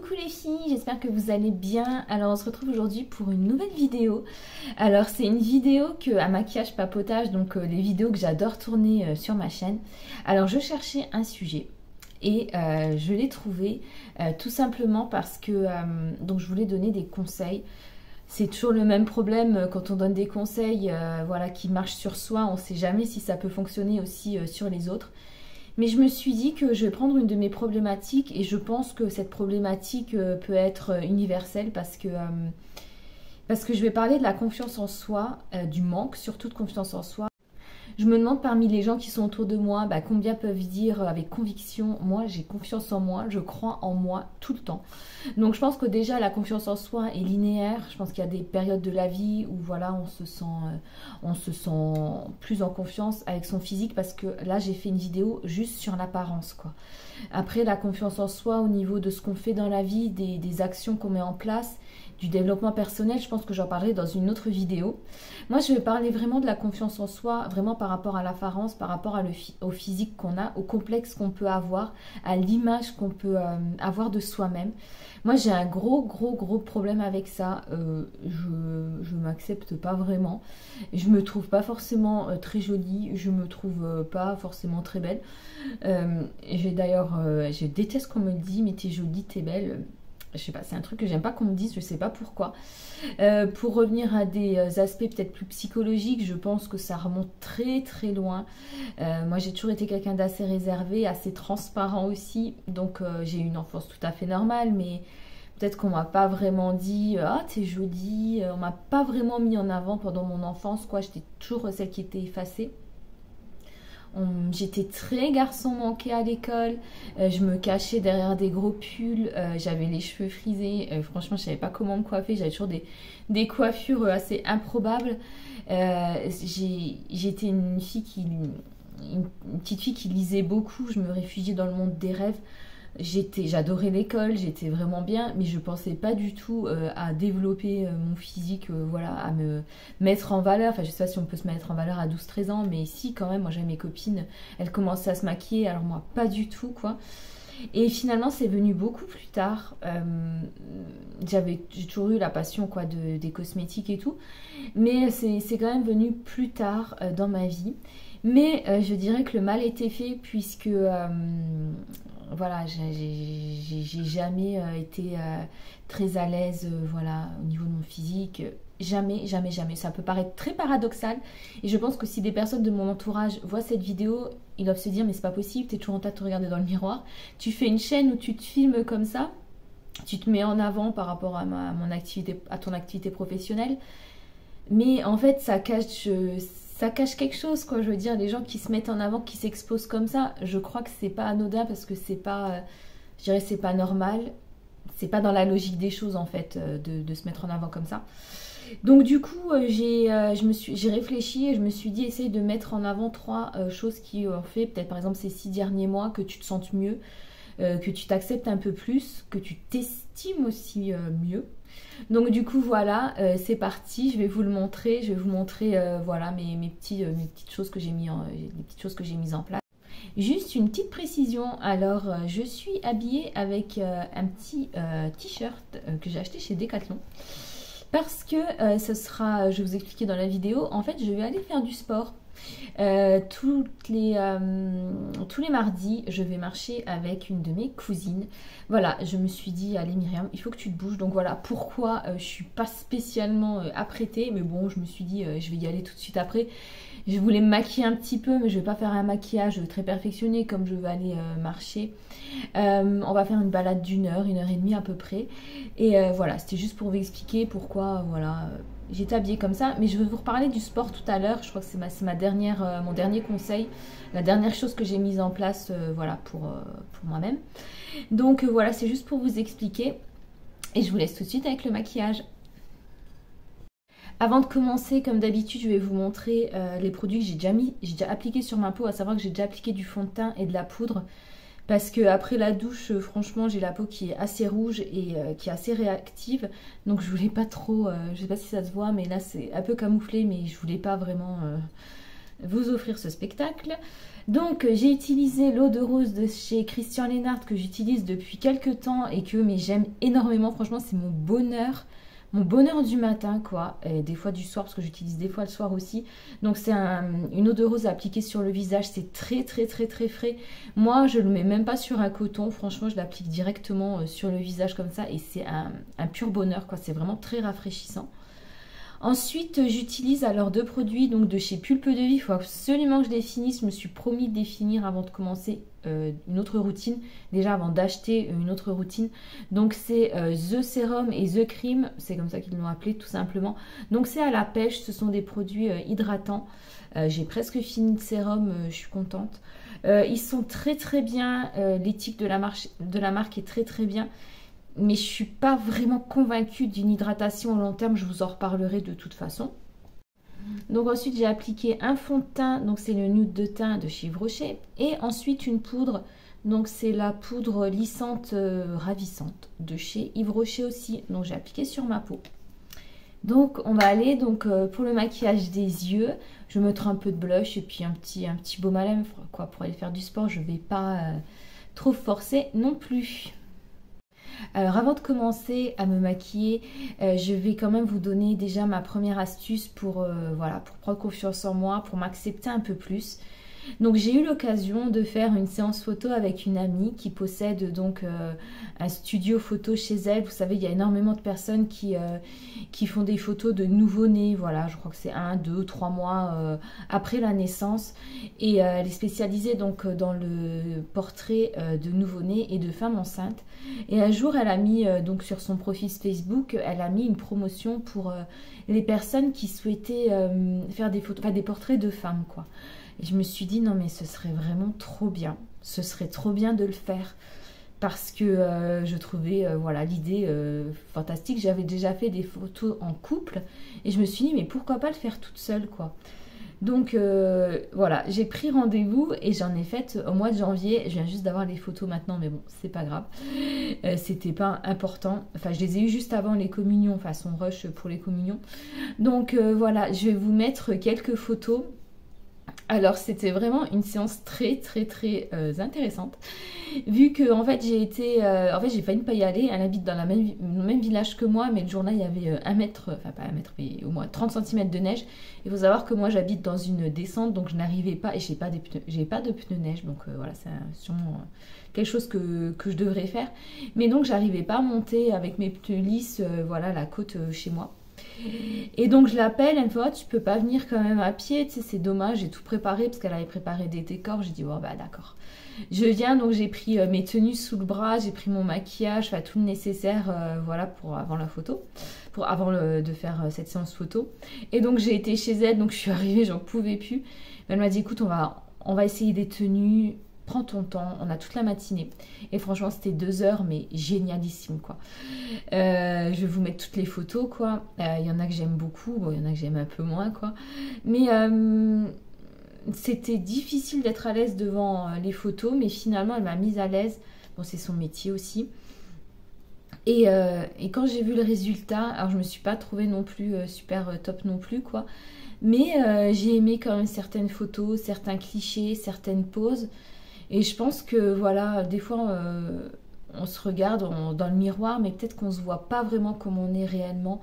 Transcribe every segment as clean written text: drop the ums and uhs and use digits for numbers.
Coucou les filles, j'espère que vous allez bien. Alors on se retrouve aujourd'hui pour une nouvelle vidéo. Alors c'est une vidéo à maquillage papotage, donc les vidéos que j'adore tourner sur ma chaîne. Alors je cherchais un sujet et je l'ai trouvé tout simplement parce que donc je voulais donner des conseils. C'est toujours le même problème quand on donne des conseils voilà, qui marchent sur soi, on ne sait jamais si ça peut fonctionner aussi sur les autres. Mais je me suis dit que je vais prendre une de mes problématiques et je pense que cette problématique peut être universelle parce que je vais parler de la confiance en soi, du manque surtout de confiance en soi. Je me demande parmi les gens qui sont autour de moi, combien peuvent dire avec conviction, moi j'ai confiance en moi, je crois en moi tout le temps. Donc je pense que déjà la confiance en soi est linéaire. Je pense qu'il y a des périodes de la vie où voilà on se sent plus en confiance avec son physique parce que là j'ai fait une vidéo juste sur l'apparence quoi. Après la confiance en soi au niveau de ce qu'on fait dans la vie, des actions qu'on met en place, du développement personnel, je pense que j'en parlerai dans une autre vidéo. Moi, je vais parler vraiment de la confiance en soi, vraiment par rapport à l'apparence, par rapport au physique qu'on a, au complexe qu'on peut avoir, à l'image qu'on peut avoir de soi-même. Moi, j'ai un gros problème avec ça. Je m'accepte pas vraiment. Je me trouve pas forcément très jolie. Je me trouve pas forcément très belle. Je déteste qu'on me dise, mais t'es jolie, t'es belle. Je sais pas, c'est un truc que j'aime pas qu'on me dise, je sais pas pourquoi. Pour revenir à des aspects peut-être plus psychologiques, je pense que ça remonte très loin. Moi j'ai toujours été quelqu'un d'assez réservé, assez transparent aussi, donc j'ai eu une enfance tout à fait normale, mais peut-être qu'on m'a pas vraiment dit « Ah t'es jolie », on m'a pas vraiment mis en avant pendant mon enfance, quoi. J'étais toujours celle qui était effacée. J'étais très garçon manqué à l'école, je me cachais derrière des gros pulls, j'avais les cheveux frisés, franchement je savais pas comment me coiffer, j'avais toujours des coiffures assez improbables. J'étais une petite fille qui lisait beaucoup, je me réfugiais dans le monde des rêves. J'adorais l'école, j'étais vraiment bien, mais je pensais pas du tout à développer mon physique, voilà, à me mettre en valeur. Enfin, je sais pas si on peut se mettre en valeur à 12-13 ans, mais si quand même, moi j'avais mes copines, elles commençaient à se maquiller, alors moi pas du tout, quoi. Et finalement, c'est venu beaucoup plus tard. J'ai toujours eu la passion quoi, des cosmétiques et tout, mais c'est quand même venu plus tard dans ma vie. Mais je dirais que le mal était fait puisque voilà, j'ai jamais été très à l'aise voilà, au niveau de mon physique. Jamais. Ça peut paraître très paradoxal. Et je pense que si des personnes de mon entourage voient cette vidéo, ils doivent se dire mais c'est pas possible, t'es toujours en train de te regarder dans le miroir. Tu fais une chaîne où tu te filmes comme ça, tu te mets en avant par rapport à ton activité professionnelle. Mais en fait, ça cache quelque chose, quoi. Je veux dire, les gens qui se mettent en avant, qui s'exposent comme ça, je crois que c'est pas anodin parce que c'est pas, je dirais, c'est pas normal. C'est pas dans la logique des choses, en fait, de se mettre en avant comme ça. Donc, du coup, j'ai réfléchi et je me suis dit, essaye de mettre en avant 3 choses qui ont fait, peut-être par exemple ces 6 derniers mois, que tu te sentes mieux, que tu t'acceptes un peu plus, que tu t'estimes aussi mieux. Donc du coup voilà, c'est parti, je vais vous le montrer, voilà mes petites choses que j'ai mises en place. Juste une petite précision, alors je suis habillée avec un petit t-shirt que j'ai acheté chez Decathlon. Parce que je vais vous expliquer dans la vidéo, en fait je vais aller faire du sport. Tous les mardis, je vais marcher avec une de mes cousines. Voilà, je me suis dit, allez Myriam, il faut que tu te bouges. Donc voilà pourquoi je suis pas spécialement apprêtée. Mais bon, je me suis dit, je vais y aller tout de suite après. Je voulais me maquiller un petit peu, mais je vais pas faire un maquillage très perfectionné comme je vais aller marcher. On va faire une balade d'1 heure, 1h30 à peu près. Et voilà, c'était juste pour vous expliquer pourquoi, voilà... J'étais habillée comme ça, mais je vais vous reparler du sport tout à l'heure. Je crois que c'est mon dernier conseil, la dernière chose que j'ai mise en place voilà, pour moi-même. Donc voilà, c'est juste pour vous expliquer. Et je vous laisse tout de suite avec le maquillage. Avant de commencer, comme d'habitude, je vais vous montrer les produits que j'ai déjà appliqués sur ma peau, à savoir que j'ai déjà appliqué du fond de teint et de la poudre. Parce que après la douche, franchement, j'ai la peau qui est assez rouge et qui est assez réactive. Donc je voulais pas trop, je sais pas si ça se voit, mais là c'est un peu camouflé, mais je voulais pas vraiment vous offrir ce spectacle. Donc j'ai utilisé l'eau de rose de chez Christian Lennart que j'utilise depuis quelques temps et que mais j'aime énormément. Franchement, c'est mon bonheur du matin, quoi, et des fois du soir, parce que j'utilise des fois le soir aussi. Donc c'est une eau de rose à appliquer sur le visage, c'est très très très très frais. Moi, je le mets même pas sur un coton, franchement, je l'applique directement sur le visage comme ça, et c'est un pur bonheur, quoi, c'est vraiment très rafraîchissant. Ensuite, j'utilise alors deux produits donc de chez Pulpe de Vie. Il faut absolument que je les finisse. Je me suis promis de les finir avant de commencer une autre routine. Déjà avant d'acheter une autre routine. Donc c'est The Serum et The Cream. C'est comme ça qu'ils l'ont appelé tout simplement. Donc c'est à la pêche. Ce sont des produits hydratants. J'ai presque fini le sérum. Je suis contente. Ils sont très très bien. L'éthique de la marque est très très bien. Mais je ne suis pas vraiment convaincue d'une hydratation au long terme, je vous en reparlerai de toute façon. Donc ensuite j'ai appliqué un fond de teint, donc c'est le nude de teint de chez Yves Rocher. Et ensuite une poudre, donc c'est la poudre lissante ravissante de chez Yves Rocher aussi. Donc j'ai appliqué sur ma peau. Donc on va aller donc pour le maquillage des yeux. Je vais mettre un peu de blush et puis un petit baume à lèvres quoi, pour aller faire du sport. Je ne vais pas trop forcer non plus. Alors avant de commencer à me maquiller, je vais quand même vous donner déjà ma première astuce pour, voilà, pour prendre confiance en moi, pour m'accepter un peu plus. Donc j'ai eu l'occasion de faire une séance photo avec une amie qui possède donc un studio photo chez elle. Vous savez, il y a énormément de personnes qui font des photos de nouveau-nés. Voilà, je crois que c'est 1, 2, 3 mois après la naissance. Et elle est spécialisée donc dans le portrait de nouveau-nés et de femmes enceintes. Et un jour, elle a mis donc sur son profil Facebook, elle a mis une promotion pour les personnes qui souhaitaient faire des photos, enfin, des portraits de femmes, quoi. Et je me suis dit, non mais ce serait vraiment trop bien. Ce serait trop bien de le faire. Parce que je trouvais voilà, l'idée fantastique. J'avais déjà fait des photos en couple. Et je me suis dit, mais pourquoi pas le faire toute seule, quoi. Donc voilà, j'ai pris rendez-vous et j'en ai fait au mois de janvier. Je viens juste d'avoir les photos maintenant, mais bon, c'est pas grave. C'était pas important. Enfin, je les ai eues juste avant les communions, façon rush pour les communions. Donc voilà, je vais vous mettre quelques photos. Alors c'était vraiment une séance très très très intéressante, vu que en fait j'ai été, j'ai failli ne pas y aller. Elle habite dans le même village que moi, mais le jour-là il y avait 1 mètre, enfin pas 1 mètre, mais au moins 30 cm de neige. Il faut savoir que moi j'habite dans une descente, donc je n'arrivais pas, et j'ai pas de pneus neige, donc voilà, c'est sûrement quelque chose que je devrais faire. Mais donc j'arrivais pas à monter avec mes pneus lisses, voilà, la côte chez moi. Et donc je l'appelle, elle me fait, oh, tu peux pas venir quand même à pied, tu sais, c'est dommage, j'ai tout préparé parce qu'elle avait préparé des décors. J'ai dit, oh bah d'accord. Je viens, donc j'ai pris mes tenues sous le bras, j'ai pris mon maquillage, enfin tout le nécessaire, voilà, pour avant la photo, de faire cette séance photo. Et donc j'ai été chez elle, donc je suis arrivée, j'en pouvais plus. Elle m'a dit, écoute, on va essayer des tenues. Prends ton temps, on a toute la matinée. Et franchement, c'était 2 heures, mais génialissime, quoi. Je vais vous mettre toutes les photos, quoi. Il y en a que j'aime beaucoup, bon, il y en a que j'aime un peu moins, quoi. Mais c'était difficile d'être à l'aise devant les photos, mais finalement, elle m'a mise à l'aise. Bon, c'est son métier aussi. Et quand j'ai vu le résultat, alors je me suis pas trouvée non plus super top non plus, quoi. Mais j'ai aimé quand même certaines photos, certains clichés, certaines poses. Et je pense que voilà, des fois on se regarde dans le miroir, mais peut-être qu'on se voit pas vraiment comme on est réellement.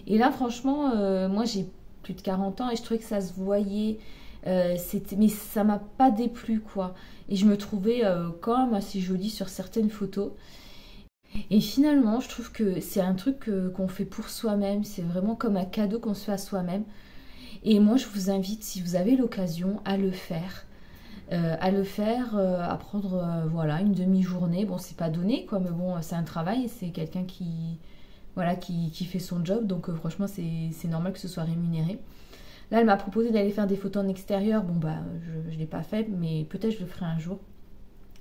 Et là, franchement, moi j'ai plus de 40 ans et je trouvais que ça se voyait, mais ça m'a pas déplu, quoi. Et je me trouvais quand même assez jolie sur certaines photos. Et finalement, je trouve que c'est un truc qu'on fait pour soi-même, c'est vraiment comme un cadeau qu'on se fait à soi-même. Et moi, je vous invite, si vous avez l'occasion, à le faire. À prendre voilà, une demi-journée. Bon, c'est pas donné, quoi, mais bon, c'est un travail, c'est quelqu'un qui fait son job, donc franchement, c'est normal que ce soit rémunéré. Là, elle m'a proposé d'aller faire des photos en extérieur. Bon, bah, je l'ai pas fait, mais peut-être je le ferai un jour.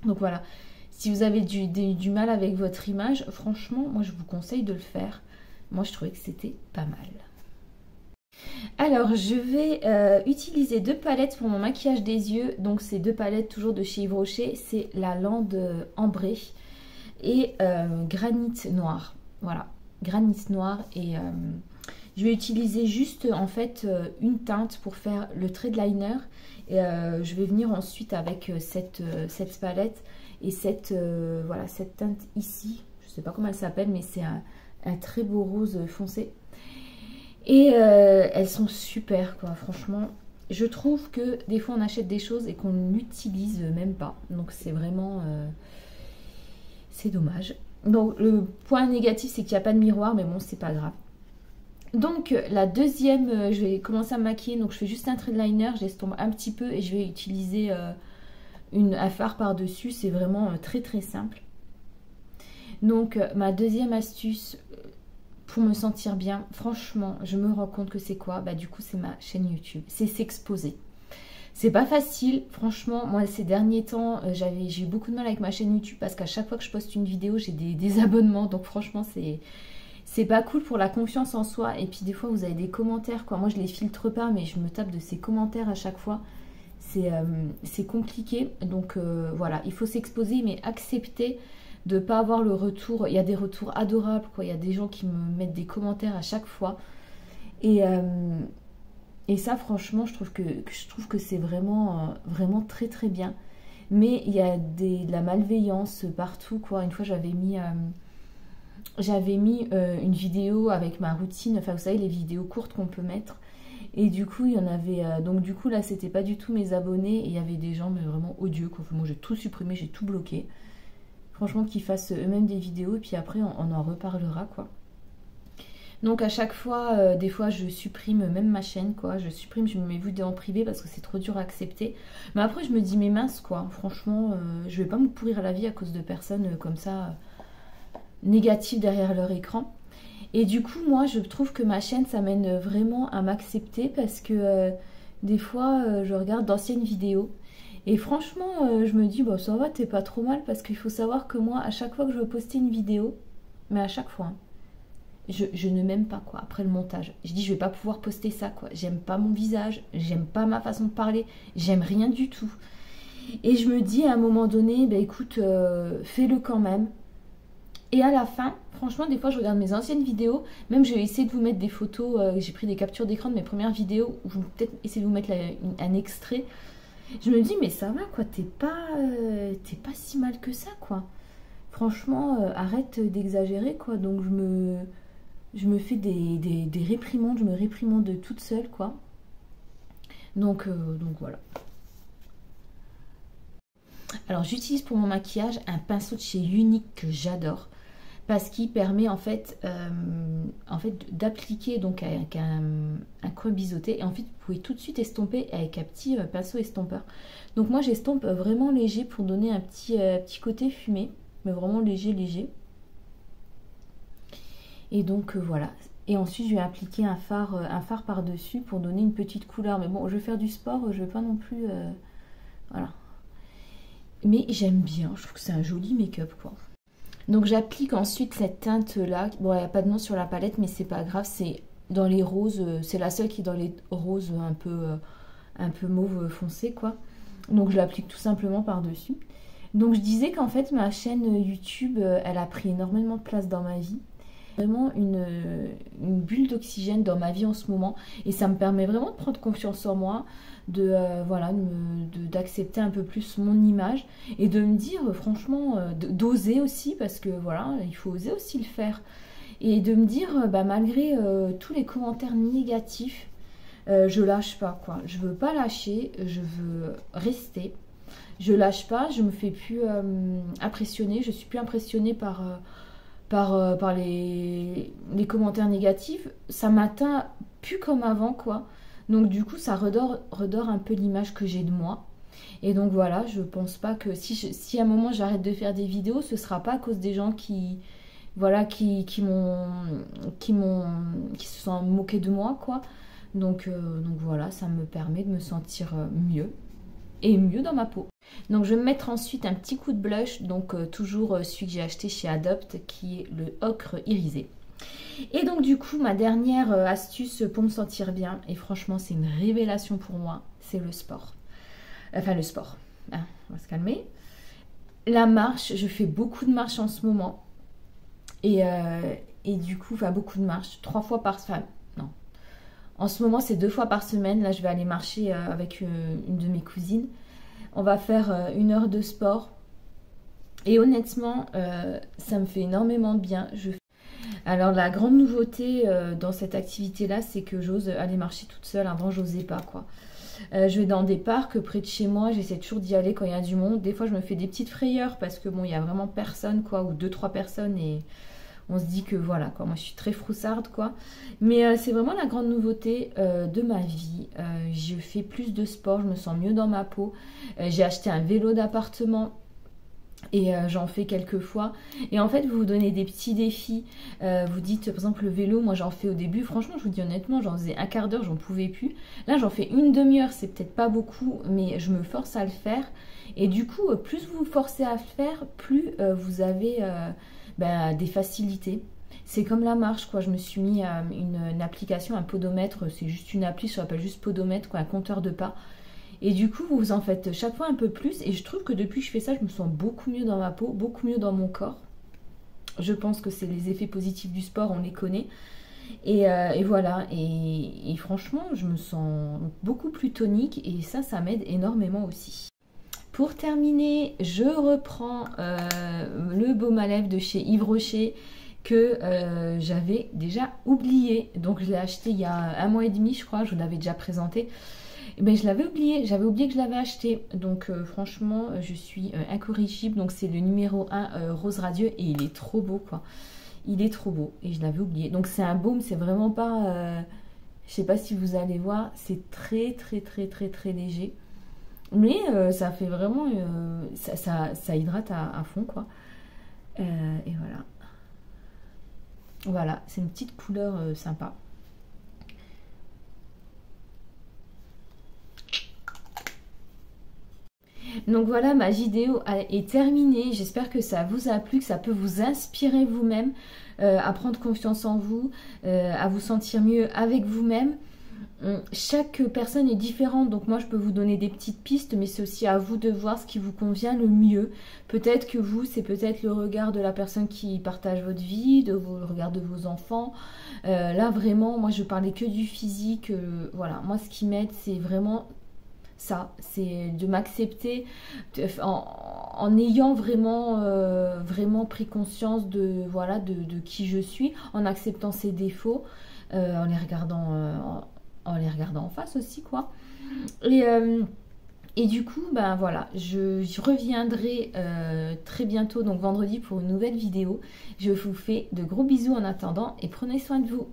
Donc voilà, si vous avez du mal avec votre image, franchement, moi, je vous conseille de le faire. Moi, je trouvais que c'était pas mal. Alors, je vais utiliser 2 palettes pour mon maquillage des yeux. Donc, c'est 2 palettes toujours de chez Yves Rocher. C'est la Lande Ambrée et Granit Noir. Voilà, Granit Noir. Et Je vais utiliser juste en fait une teinte pour faire le trait de liner. Et je vais venir ensuite avec cette palette et voilà, cette teinte ici. Je ne sais pas comment elle s'appelle, mais c'est un très beau rose foncé. Et elles sont super quoi, franchement. Je trouve que des fois on achète des choses et qu'on n'utilise même pas. Donc c'est vraiment... c'est dommage. Donc le point négatif c'est qu'il n'y a pas de miroir, mais bon c'est pas grave. Donc la deuxième, je vais commencer à me maquiller. Donc je fais juste un trait de liner, j'estompe un petit peu et je vais utiliser un fard par-dessus. C'est vraiment très très simple. Donc ma deuxième astuce pour me sentir bien, franchement, je me rends compte que c'est quoi? Bah du coup c'est ma chaîne YouTube, c'est s'exposer. C'est pas facile, franchement, moi ces derniers temps, j'ai eu beaucoup de mal avec ma chaîne YouTube parce qu'à chaque fois que je poste une vidéo, j'ai des abonnements, donc franchement c'est pas cool pour la confiance en soi. Et puis des fois vous avez des commentaires, quoi. Moi je les filtre pas, mais je me tape de ces commentaires à chaque fois. C'est compliqué, donc voilà, il faut s'exposer, mais accepter de pas avoir le retour. Il y a des retours adorables, quoi. Il y a des gens qui me mettent des commentaires à chaque fois. Et ça, franchement, je trouve que c'est vraiment, vraiment très très bien. Mais il y a de la malveillance partout, quoi. Une fois, j'avais mis une vidéo avec ma routine. Enfin, vous savez, les vidéos courtes qu'on peut mettre. Et du coup, il y en avait... donc du coup, là, c'était pas du tout mes abonnés. Et il y avait des gens, mais vraiment odieux, quoi. Enfin, moi, j'ai tout supprimé, j'ai tout bloqué. Franchement, qu'ils fassent eux-mêmes des vidéos. Et puis après, on en reparlera, quoi. Donc à chaque fois, des fois je supprime même ma chaîne, quoi. Je supprime, je me mets vidéos en privé parce que c'est trop dur à accepter. Mais après je me dis, mais mince quoi, franchement, je vais pas me pourrir la vie à cause de personnes comme ça, négatives derrière leur écran. Et du coup, moi je trouve que ma chaîne, ça mène vraiment à m'accepter parce que des fois, je regarde d'anciennes vidéos. Et franchement, je me dis, bon ça va, t'es pas trop mal parce qu'il faut savoir que moi, à chaque fois que je veux poster une vidéo, mais à chaque fois... Hein, je ne m'aime pas quoi après le montage. Je dis je vais pas pouvoir poster ça quoi. J'aime pas mon visage, j'aime pas ma façon de parler, j'aime rien du tout. Et je me dis à un moment donné, bah écoute, fais-le quand même. Et à la fin, franchement, des fois je regarde mes anciennes vidéos, même je vais essayer de vous mettre des photos, j'ai pris des captures d'écran de mes premières vidéos, ou je vais peut-être essayer de vous mettre un extrait. Je me dis mais ça va quoi, t'es pas si mal que ça quoi. Franchement, arrête d'exagérer quoi. Donc je me fais des réprimandes, je me réprimande toute seule, quoi. Donc voilà. Alors, j'utilise pour mon maquillage un pinceau de chez Unique que j'adore. Parce qu'il permet en fait d'appliquer donc avec un coin biseauté. Et ensuite, vous pouvez tout de suite estomper avec un petit pinceau estompeur. Donc moi, j'estompe vraiment léger pour donner un petit côté fumé. Mais vraiment léger, léger. Et donc voilà. Et ensuite je vais appliquer un fard par-dessus pour donner une petite couleur. Mais bon, je vais faire du sport, je vais pas non plus... voilà. Mais j'aime bien, je trouve que c'est un joli make-up quoi. Donc j'applique ensuite cette teinte là. Bon, il n'y a pas de nom sur la palette, mais c'est pas grave. C'est dans les roses, c'est la seule qui est dans les roses un peu mauve foncé quoi. Donc je l'applique tout simplement par-dessus. Donc je disais qu'en fait ma chaîne YouTube, elle a pris énormément de place dans ma vie. Vraiment une bulle d'oxygène dans ma vie en ce moment et ça me permet vraiment de prendre confiance en moi, d'accepter un peu plus mon image et de me dire franchement, d'oser aussi parce que voilà, il faut oser aussi le faire et de me dire malgré tous les commentaires négatifs, je lâche pas quoi, je veux pas lâcher, je veux rester, je lâche pas, je me fais plus impressionner, je suis plus impressionnée par les commentaires négatifs, ça m'atteint plus comme avant quoi. Donc du coup ça redore un peu l'image que j'ai de moi. Et donc voilà, je pense pas que si à un moment j'arrête de faire des vidéos, ce sera pas à cause des gens qui se sont moqués de moi quoi. Donc voilà, ça me permet de me sentir mieux. Et mieux dans ma peau. Donc je vais me mettre ensuite un petit coup de blush, donc toujours celui que j'ai acheté chez Adopt qui est le ocre irisé. Et donc du coup ma dernière astuce pour me sentir bien, et franchement c'est une révélation pour moi, c'est le sport. Enfin le sport, hein, on va se calmer. La marche, je fais beaucoup de marches en ce moment. Et du coup, enfin beaucoup de marches, 3 fois par semaine. Non, En ce moment, c'est 2 fois par semaine. Là, je vais aller marcher avec une de mes cousines. On va faire 1 heure de sport. Et honnêtement, ça me fait énormément de bien. Alors, la grande nouveauté dans cette activité-là, c'est que j'ose aller marcher toute seule. Avant, j'osais pas, quoi. Je vais dans des parcs près de chez moi. J'essaie toujours d'y aller quand il y a du monde. Des fois, je me fais des petites frayeurs parce que, bon, il y a vraiment personne, quoi, ou 2-3 personnes et... On se dit que voilà, quoi. Moi je suis très froussarde, quoi. Mais c'est vraiment la grande nouveauté de ma vie. Je fais plus de sport, je me sens mieux dans ma peau. J'ai acheté un vélo d'appartement et j'en fais quelques fois. Et en fait, vous vous donnez des petits défis. Vous dites, par exemple, le vélo, moi j'en fais au début. Franchement, je vous dis honnêtement, j'en faisais un quart d'heure, j'en pouvais plus. Là, j'en fais une demi-heure, c'est peut-être pas beaucoup, mais je me force à le faire. Et du coup, plus vous vous forcez à le faire, plus vous avez... des facilités. C'est comme la marche, quoi. Je me suis mis une application, un podomètre, c'est juste une appli, ça s'appelle juste podomètre, quoi, un compteur de pas. Et du coup, vous en faites chaque fois un peu plus. Et je trouve que depuis que je fais ça, je me sens beaucoup mieux dans ma peau, beaucoup mieux dans mon corps. Je pense que c'est les effets positifs du sport, on les connaît. Et voilà. Et franchement, je me sens beaucoup plus tonique et ça m'aide énormément aussi. Pour terminer, je reprends le baume à lèvres de chez Yves Rocher que j'avais déjà oublié. Donc je l'ai acheté il y a 1 mois et demi, je crois, je vous l'avais déjà présenté. Et ben, je l'avais oublié, j'avais oublié que je l'avais acheté. Donc franchement, je suis incorrigible. Donc c'est le numéro 1 rose radieux et il est trop beau, quoi. Il est trop beau et je l'avais oublié. Donc c'est un baume, c'est vraiment pas... je sais pas si vous allez voir, c'est très très très très très léger. Mais ça fait vraiment... ça hydrate à fond, quoi. Et voilà. Voilà, c'est une petite couleur sympa. Donc voilà, ma vidéo est terminée. J'espère que ça vous a plu, que ça peut vous inspirer vous-même à prendre confiance en vous, à vous sentir mieux avec vous-même. Chaque personne est différente, donc moi je peux vous donner des petites pistes, mais c'est aussi à vous de voir ce qui vous convient le mieux. Peut-être que vous, c'est peut-être le regard de la personne qui partage votre vie, le regard de vos enfants. Là vraiment, moi je parlais que du physique. Voilà, moi ce qui m'aide, c'est vraiment ça, c'est de m'accepter en ayant vraiment, vraiment pris conscience de, voilà, de qui je suis, en acceptant ses défauts, en les regardant en face aussi, quoi. Et du coup, ben voilà, j'y reviendrai très bientôt, donc vendredi, pour une nouvelle vidéo. Je vous fais de gros bisous en attendant et prenez soin de vous.